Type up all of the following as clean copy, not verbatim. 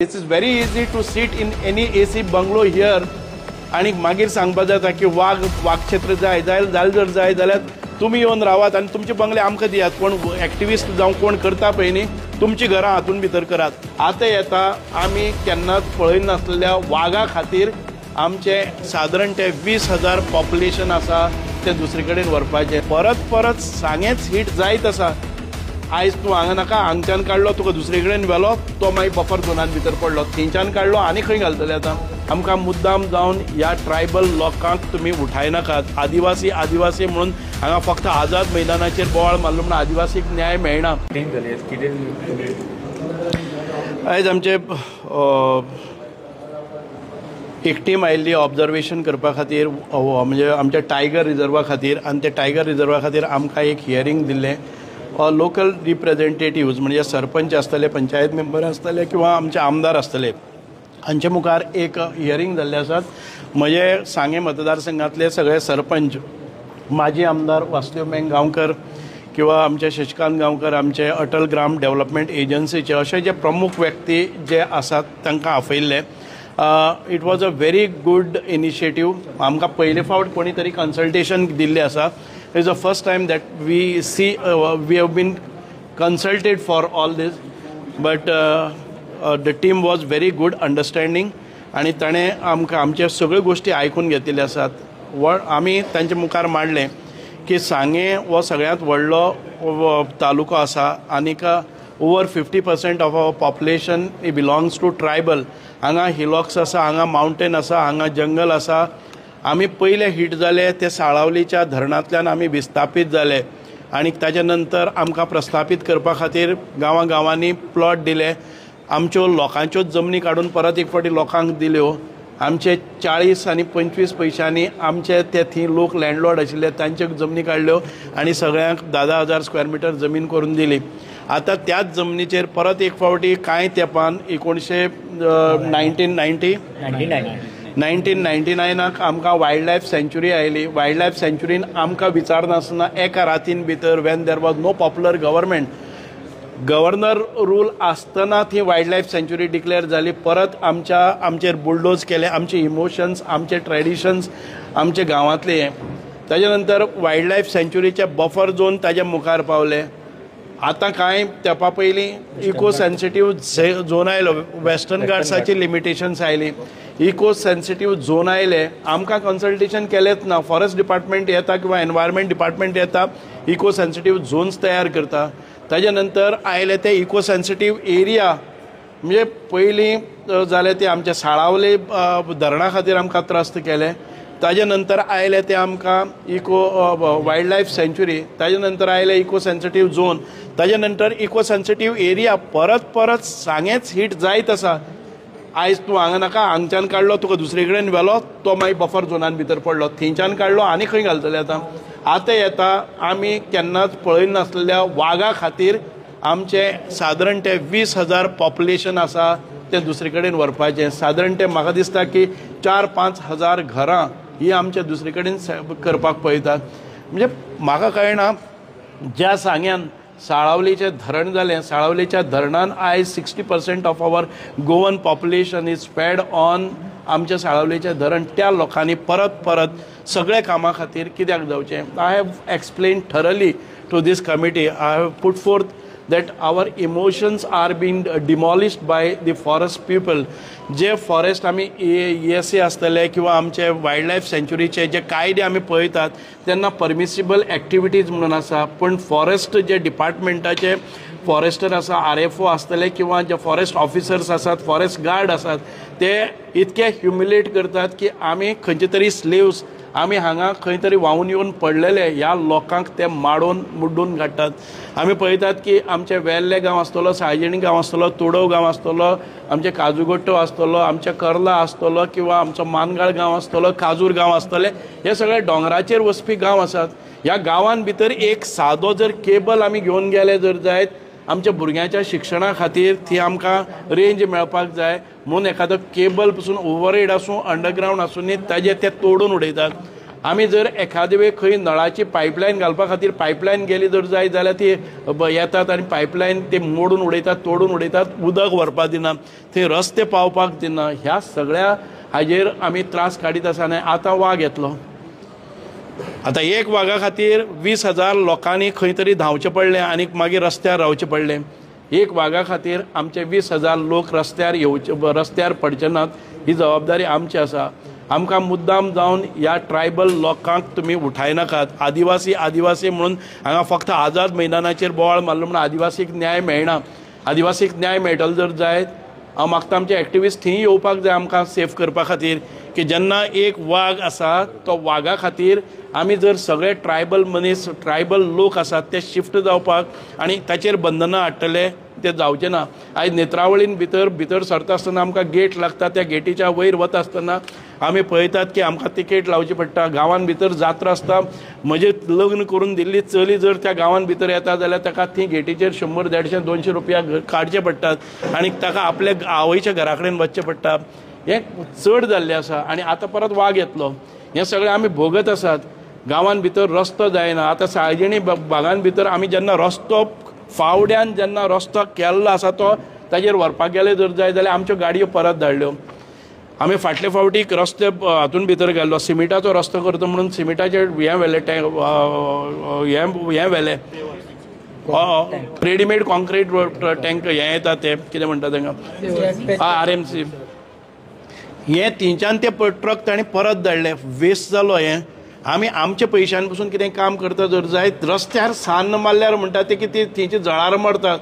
It is very easy to sit in any AC bungalow here आणि मागीर सांगपाक जाता की वाघ क्षेत्र जाय जर जाय जाल्यार तुमी येवन रावात आणि तुमचे बंगले आमकां दियात. कोण एक्टिविस्ट जावं कोण करता पळय न्ही तुमची घरां हातून भितर करात. आतां येता आमी केन्नाच पळयनासलेल्या वाघा खातीर आमचे सादारण ते 20,000 पॉप्युलेशन आसा ते दुसरे कडेन व्हरपाचें. परत परत सांगेच हीट जायत आसा. आयज तूं हांगा नाका हांगच्यान काडलो तुका दुसरे कडेन व्हेलो तो मागीर बफर झोनान भितर पडलो थंयच्यान काडलो आनी खंय घालतले आतां. आमकां मुद्दाम जावन ह्या ट्रायबल लोकांक तुमी उठायनाकात. आदिवासी म्हणून हांगा फक्त आझाद मैदानाचेर बोवाळ मारलो म्हणून आदिवासीक न्याय मेळना. आयज आमचे एक टीम आयिल्ली ऑब्जर्वेशन करपा खातीर म्हणजे आमच्या टायगर रिजर्वा खातीर आणि ते टायगर रिजर्वा खातीर आमकां एक हियरींग दिल्लें. लोकल रिप्रेझेंटेटिव्ज म्हणजे सरपंच आसतले पंचायत मेंबर आसतले किंवा आमचे आमदार आसतले हांचे मुखार एक हियरींग जाल्लें आसात. म्हजे सांगे मतदारसंघातले सगळे सरपंच माजी आमदार वासुदेव मेंग गांवकर किंवा आमचे शशिकांत गांवकर आमचे अटल ग्राम डेव्हलपमेंट एजन्सीचे अशे जे प्रमुख व्यक्ती जे आसात तांकां आपयल्ले. It was a very good initiative. आमकां पयले फावट कोणी तरी कन्सल्टेशन दिल्लें आसा. It is the first time that we see we have been consulted for all this, but the team was very good understanding आणि ताणे आमकां आमचे सगळ्यो गोष्टी आयकून घेतिल्ले आसात. आमी तांचे मुखार मांडलें की सांगे हो सगळ्यांत व्हडलो तालुको आसा आनीक over 50% of our population belongs to tribal. हांगा हिलॉक्स आसा, हांगा मावंटेन आसा, हांगा जंगल आसा. आमी पयले हीट जाले ते साळावलीच्या धरणांतल्यान आमी विस्थापीत जाले आणि ताच्या नंतर आमकां प्रस्थापीत करपा खातीर गांवांनी प्लॉट दिले. आमच्यो लोकांच्यो जमनी काडून परत एक फावटी लोकांक दिल्यो. आमचे 40 आनी 25 पयशांनी आमचे ते थंय लोक लँडलॉर्ड आशिल्ले तांच्यो जमनी काडल्यो आणि सगळ्यांक 10,000 स्क्वेअर मिटर जमीन करून दिली. आतां त्याच जमनीचेर परत एक फावटी कांय तेंपान 1999 आमकां वायल्ड लायफ सँच्युरी आयली. वायल्ड लायफ सँच्युरीन आमकां विचारनासतना एका रातीन भितर when there was no popular governor rule आसतना ती वायल्ड लायफ सँच्युरी डिक्लेअर जाली. परत आमचेर बुलडोज केले आमचे इमोशन्स आमचे ट्रेडिशन्स आमचे गांवांतले. ताजे नंतर वायल्ड लायफ सँच्युरीचे बफर झोन ताजे मुखार पावले. आतां कांय तेंपा पयलीं इको सेन्सिटीव झोन आयलो. वेस्टर्न घाट्साची लिमिटेशन्स आयली. इको सेन्सिटीव झोन आयले. आमकां कन्सल्टेशन केलेंच ना. फॉरेस्ट डिपार्टमेंट येता किंवा एनवायरमेंट डिपार्टमेंट येता इको सेन्सिटीव झोन्स तयार करता. ताजे नंतर आयले ते इको सेन्सिटीव एरिया म्हणजे पयलीं जाले ते आमचे साळावले धरणा खातीर आमकां त्रस्त केले. ताजे नंतर आयले ते आमकां इको वायल्ड लायफ सँच्युरी. ताजे नंतर आयले इको सेन्सिटीव झोन. ताजे नंतर इको सेन्सिटीव एरिया. परत सांगेच हीट जायत आसा. आयज तूं हांगा नाका हांगच्यान काडलो तुका दुसरे कडेन व्हेलो तो मागीर बफर झोनान भितर पडलो थंयच्यान काडलो आनी खंय घालतले आतां. आतां येता आमी केन्नाच पळयनासलेल्या वाघा खातीर आमचे सादारण ते 20,000 पॉप्युलेशन आसा ते दुसरे कडेन व्हरपाचें. सादारण ते म्हाका दिसता की 4-5 हजार घरां ही आमचे दुसरे कडेन करपाक पळयतात. म्हणजे म्हाका कळना ज्या सांग्यान साळावलीचें धरण जालें. साळावलीच्या धरणान आयज 60% of our Goan population is fed on आमच्या साळावलीचें धरण. त्या लोकांनी परत सगळे कामां खातीर कित्याक जावचें. I have explain thoroughly to this committee. I have put forth that our emotions are being demolished by the forest people. जे फॉरेस्ट आमी ESA आसतले किंवा आमचे वायल्ड लायफ सँच्युरीचे जे कायदे आमी पळयतात तेन्ना परमिसिबल एक्टिविटीज म्हणून आसा. पण फॉरेस्ट जे डिपार्टमेंटाचे फॉरेस्टर आसा RFO आसतले किंवा जे फॉरेस्ट ऑफिसर्स आसात फॉरेस्ट गार्ड आसात ते इतके ह्युमिलेट करतात की आमी खंयचे तरी स्लेव्स आमी हांगा खंय तरी व्हांवून येवन पडलेले ह्या लोकांक ते माडून मुड्डून काडटात. आमी पळयतात की आमचे वेल्ले गांव आसतलो, सायजिणी गांव आसतलो, तोडव गांव आसतलो, आमचे काजूगोट्टो आसतलो, आमचे कर्ला आसतलो किंवा आमचो मानगाळ गांव आसतलो, काजूर गांव आसतले. हे सगळे दोंगराचेर वचपी गांव आसात. ह्या गांवांत भितर एक सादो जर केबल आमी घेवन गेले जर जायत आमच्या भुरग्यांच्या शिक्षणा खातीर ती आमकां रेंज मेळपाक जाय म्हणून एखादो केबल पसून ओवरहेड आसूं अंडरग्रावंड आसूं ताजे ते तोडून उडयतात. आमी जर एखादे वेळ खंय नळाची पायपलायन घालपा खातीर पायपलायन गेली जर जाय जाल्यार ती येतात आनी पायपलायन ते मोडून उडयतात, तोडून उडयतात, उदक व्हरपाक दिना, थंय रस्ते पावपाक दिना. ह्या सगळ्या हाजेर आमी त्रास काडीत आसा. आनी आतां वाग येतलो. आतां एक वागा खातीर 20,000 लोकांनी खंय तरी धांवचें पडलें आनी मागीर रस्त्यार रावचें पडलें. एक वागा खातीर आमचे 20,000 लोक रस्त्यार पडचे नात. ही जबाबदारी आमची आसा. आमकां मुद्दाम जावन ह्या ट्रायबल लोकांक तुमी उठायनाकात. आदिवासी म्हणून हांगा फक्त आझाद मैदानाचेर बोवाळ मारलो म्हणून आदिवासीक न्याय मेळना. आदिवासीक न्याय मेळटलो जर जायत हांव मागता आमचे एक्टिविस्ट थंय येवपाक जाय आमकां सेफ करपा खातीर की जेन्ना एक वाग आसा तो वागा खातीर आमी जर सगळे ट्रायबल लोक आसात ते शिफ्ट जावपाक आनी ताचेर बंधनां हाडटले ते जावचें ना. आयज नेत्रावळीन भितर सरता आसतना आमकां गेट लागता. त्या गेटीच्या वयर वता आसतना आमी पळयतात की आमकां तिकेट लावची पडटा. गांवान भितर जात्रा आसता. म्हजें लग्न करून दिल्ली चली जर त्या गांवान भितर येता जाल्यार ताका थंय गेटीचेर 100, 150, 200 रुपया काडचे पडटात आनी ताका आपल्या आवयच्या घरा कडेन वचचें पडटा. हें चड जाल्लें आसा. आनी आतां परत वाग येतलो. हें सगळें आमी भोगत आसात. गांवान भितर रस्तो जायना. आतां साळजिणी भागान भितर आमी जेन्ना रस्तो फावड्यान जेन्ना रस्तो केल्लो आसा तो ताजेर व्हरपाक गेले जर जाय जाल्यार आमच्यो गाडयो परत धाडल्यो. आमी फाटले फावटी रस्ते हातून भितर गेल्लो सिमिटाचो रस्तो करता म्हणून सिमिटाचे हें व्हेलें रेडीमेड कॉन्क्रीट टँक हें येता ते कितें म्हणटा तांकां RMC हे 3 ते ट्रक ताणें परत धाडले. वेस्ट जालो हें. आमी आमच्या पयशांनी पसून कितें काम करता जर जायत रस्त्यार सान्न मारल्यार म्हणटा ते की थंयची जळारां मरतात.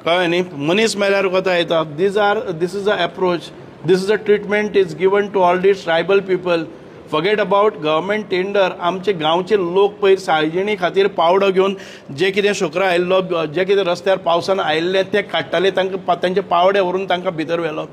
कळ्ळें न्ही. मनीस मेल्यार कोता येता. This is a approach. This is a treatment is given to all this tribal people. Forget about government tender. आमचे गांवचे लोक पयर साळजिणी खातीर पावडो घेवन जे कितें शुक्र आयिल्लो जे कितें रस्त्यार पावसान आयिल्ले ते काडटाले तांकां तांचे पावडे व्हरून तांकां भितर व्हेलो.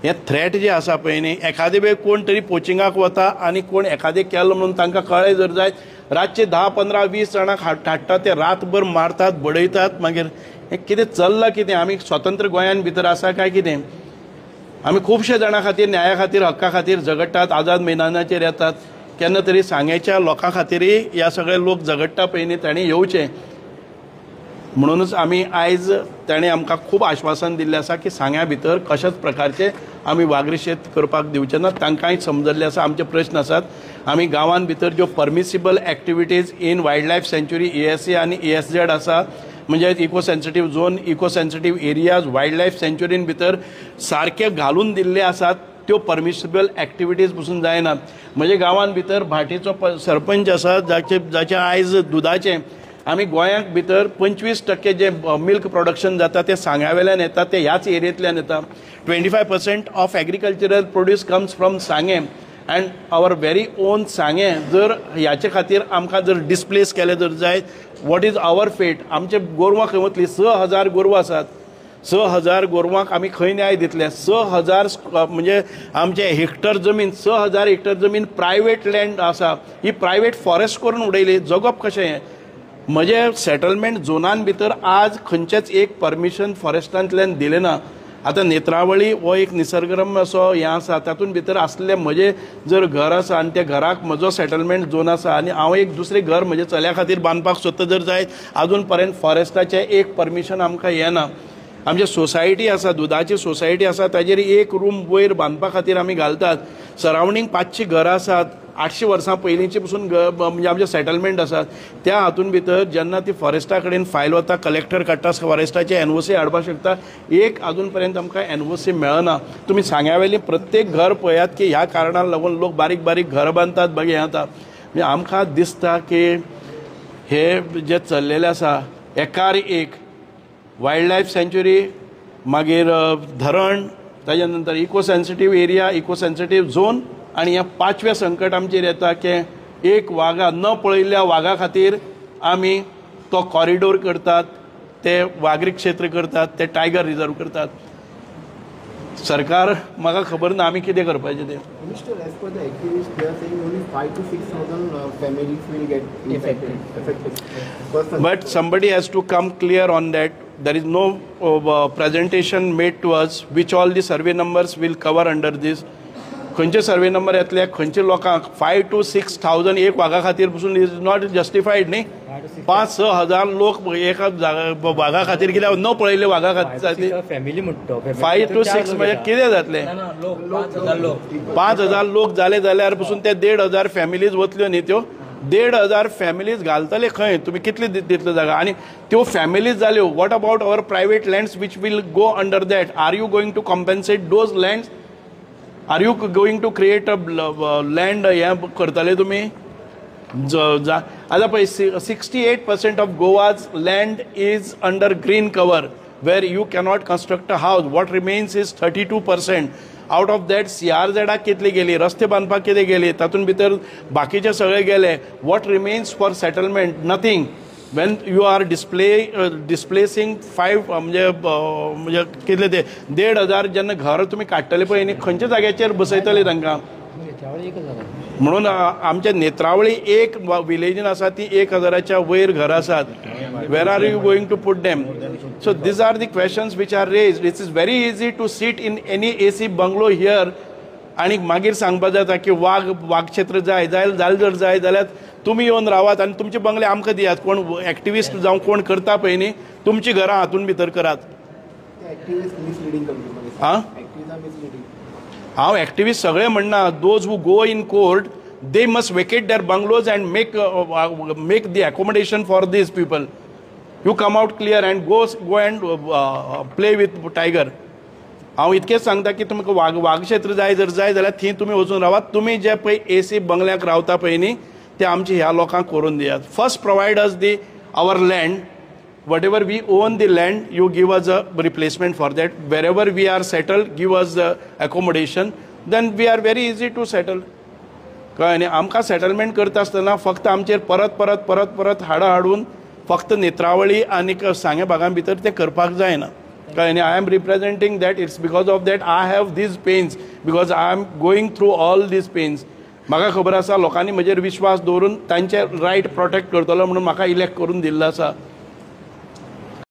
हे थ्रेट जे आसा पळय न्ही एखादे वेळ कोण तरी पोचिंगाक वता आनी कोण एखादें केलो म्हणून तांकां कळ्ळें जर जायत रातचे 10, 15, 20 जाणांक हाडटात ते रातभर मारतात, बडयतात. मागीर हें कितें चल्लां कितें? आमी स्वतंत्र गोंयान भितर आसा काय कितें? आमी खुबशे जाणां खातीर न्याया खातीर हक्का खातीर झगडटात. आझाद मैदानाचेर येतात. केन्ना तरी सांग्याच्या लोकां खातीरय ह्या सगळे लोक झगडटा पळय न्ही तांणी येवचें म्हणूनच आमी आयज ताणें आमकां खूब आश्वासन दिल्लें आसा की सांग्या भितर कशाच प्रकारचे आमी वागरिशेत करपाक दिवचे ना. तांकांय समजल्लें आसा आमचे प्रश्न आसात. आमी गांवान भितर ज्यो permissible activities in wildlife सँच्युरी ESA आनी ESZ आसा म्हणजे eco sensitive zone, eco sensitive areas wildlife सँच्युरीन भितर सारके घालून दिल्ले आसात. त्यो परमिसिबल एक्टिविटीज पसून जायनात. म्हणजे गांवान भितर भाटीचो सरपंच आसा जाचे आयज दुदाचें आमी गोंयांक भितर 25% जे मिल्क प्रोडक्शन जाता ते सांग्यावेल्यान येता. ते ह्याच एरियेंतल्यान येता. 25% of agricultural produce comes from सांगे अँड आवर व्हेरी ओन सांगे. जर ह्याचे खातीर आमकां जर डिस्प्लेस केले जर जाय वॉट इज आवर फेट? आमचे गोरवां खंय वतलीं? 6,000 गोरवां आसात. 6,000 गोरवांक आमी खंय न्याय दितले? 6,000 म्हणजे आमचे हेक्टर जमीन 6,000 हेक्टर जमीन प्रायवेट लँड आसा. ही प्रायवेट फॉरेस्ट करून उडयली. जगप कशें हें? म्हजे सेटलमेंट झोनान भितर आज खंयचेच एक परमिशन फॉरेस्टांतल्यान दिलें ना. आतां नेत्रावळी हो एक निसर्गरम्य असो हें आसा. तातूंत भितर आसलें म्हजें जर घर आसा आनी त्या घराक म्हजो सेटलमेंट झोन आसा आनी हांव एक दुसरें घर म्हज्या चल्या खातीर बांदपाक सोदता जर जायत अजून पर्यंत फॉरेस्टाचें एक परमिशन आमकां येना. आमची सोसायटी आसा, दुदाची सोसायटी आसा, ताजेर एक रूम वयर बांदपा खातीर आमी घालतात. सरावंडींग 500 घरां आसात. 800 वर्सां पयलींची पसून म्हणजे आमचे सेटलमेंट आसात. त्या हातून भितर जेन्ना ती फॉरेस्टा कडेन फायल वता कलेक्टर काडटा फॉरेस्टाचे NOC हाडपाक शकता. एक अजून पर्यंत आमकां NOC मेळना. तुमी सांग्यावेली प्रत्येक घर पळयात की ह्या कारणाक लागून लोक बारीक बारीक घर बांदतात बागे येता. म्हणजे आमकां दिसता की हे जे चल्लेलें आसा एकार एक वायल्ड लायफ सँच्युरी मागीर धरण ताज्या नंतर eco sensitive area, eco sensitive zone आनी ह्या 5वें संकट आमचेर येता की एक वागा न पळयल्ल्या वागा खातीर आमी तो कॉरिडोर करतात, ते वाघरी क्षेत्र करतात, ते टायगर रिजर्व करतात. सरकार म्हाका खबर ना आमी कितें करपाचें तें. But somebody has to come clear on that. There is no presentation made to us which all the survey numbers will cover under this. खंयचे सर्वे नंबर येतले खंयचे लोकांक 5,000 to 6,000 एक वाघा खातीर पसून इज नॉट जस्टिफायड न्ही. 5-6 हजार लोक एका वाघा खातीर कित्याक न पळयले वाघा खातीर फॅमिली म्हणतो 5 to 6 म्हणजे कितें जातलें. 5,000 लोक जाले जाल्यार पसून ते 1,500 फॅमिलीज वतल्यो न्ही. त्यो 1,500 फॅमिलीज घालतले खंय तुमी कितले दितले जागा आनी त्यो फॅमिलीज जाल्यो. What about our private lands which will go under that. Are you going to compensate those lands. Are you going to create a land हें करतले तुमी. आतां पळय 68% of Goa's land is under green cover where you cannot construct a house. What remains is 32%. Out of that CRZ कितली गेली, रस्ते बांदपाक कितें गेली, तातूंत भितर बाकीचे सगळे गेले. What remains for settlement nothing. When you are displacing 5 म्हणजे कितले ते 1,500 जेन्ना घर तुमी काडटले पळय न्ही खंयच्या जाग्याचेर बसयतले तांकां. म्हणून आमच्या नेत्रावळी एक विलेजीन आसा ती 1,000च्या वयर घरां आसात. Where are you going to put them. So these are the questions which are raised. It is very easy to sit in any AC bungalow here आनी मागीर सांगपाक जाता की वाघ क्षेत्र जाय जर जाय जाल्यार तुमी येवन रावात आनी तुमचे बंगले आमकां दियात. कोण एक्टिविस्ट जावं कोण करता पळय न्ही तुमची घरां हातून भितर करात. हांव एक्टिविस्ट सगळे म्हणना. Those who go in court they must vacate their bungalows and make the accommodation for these people. You come out clear and go and play with tiger. हांव इतकेंच सांगता की तुमकां वाघ क्षेत्र जाय जाल्यार थंय तुमी वचून रावात. तुमी जे पळय AC बंगल्याक रावता पळय न्ही ते आमचे ह्या लोकांक करून दियात. First provide us the our land. whatever we own the land, you give us a replacement for that. Wherever we are settled, give us the accommodation. Then we are very easy to settle. कळ्ळें न्ही. आमकां settlement करता आसतना फक्त आमचेर परत हाडून फक्त नेत्रावळी आनी सांगे भागां भितर ते करपाक जायना. कळ्ळें न्ही. I am representing that. It's because of that I have these pains because I am going through all these pains. म्हाका खबर आसा लोकांनी म्हजेर विश्वास दवरून तांचे रायट प्रोटेक्ट करतलो म्हणून म्हाका इलेक्ट करून दिल्लो आसा.